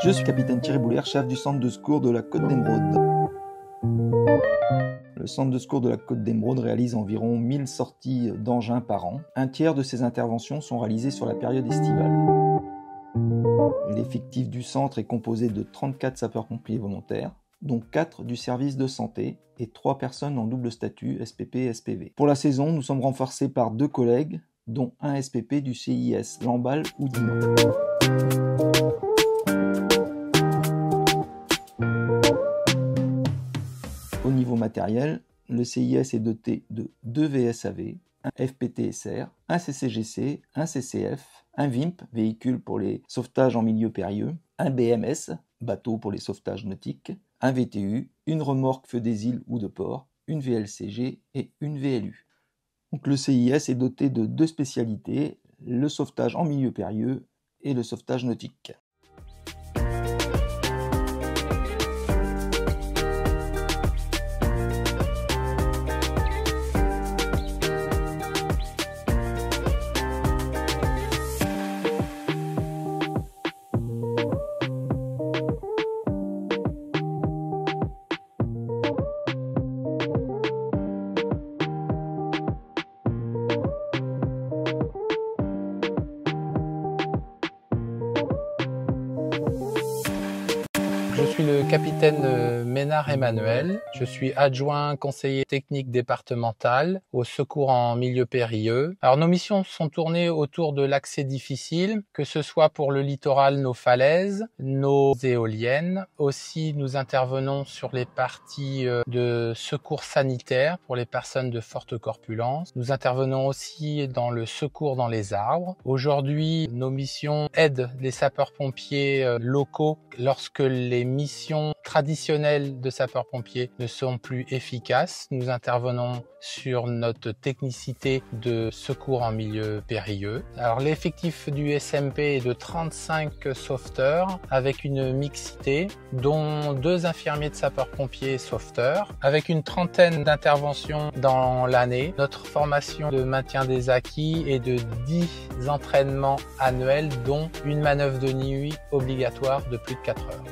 Je suis capitaine Thierry Boulère, chef du centre de secours de la Côte d'Émeraude. Le centre de secours de la Côte d'Émeraude réalise environ 1000 sorties d'engins par an. Un tiers de ces interventions sont réalisées sur la période estivale. L'effectif du centre est composé de 34 sapeurs-pompiers volontaires, dont 4 du service de santé et 3 personnes en double statut SPP et SPV. Pour la saison, nous sommes renforcés par 2 collègues, dont un SPP du CIS Lamballe ou Dinan. Au niveau matériel, le CIS est doté de 2 VSAV, un FPTSR, un CCGC, un CCF, un VIMP, véhicule pour les sauvetages en milieu périlleux, un BMS, bateau pour les sauvetages nautiques, un VTU, une remorque feu des îles ou de port, une VLCG et une VLU. Donc le CIS est doté de 2 spécialités, le sauvetage en milieu périlleux et le sauvetage nautique. Je suis le capitaine Ménard Emmanuel. Je suis adjoint conseiller technique départemental au secours en milieu périlleux. Alors nos missions sont tournées autour de l'accès difficile, que ce soit pour le littoral, nos falaises, nos éoliennes. Aussi, nous intervenons sur les parties de secours sanitaire pour les personnes de forte corpulence. Nous intervenons aussi dans le secours dans les arbres. Aujourd'hui, nos missions aident les sapeurs-pompiers locaux lorsque les missions traditionnelles de sapeurs-pompiers ne sont plus efficaces. Nous intervenons sur notre technicité de secours en milieu périlleux. Alors l'effectif du SMP est de 35 sauveteurs avec une mixité, dont 2 infirmiers de sapeurs-pompiers sauveteurs, avec une trentaine d'interventions dans l'année. Notre formation de maintien des acquis est de 10 entraînements annuels, dont une manœuvre de nuit obligatoire de plus de 4 heures.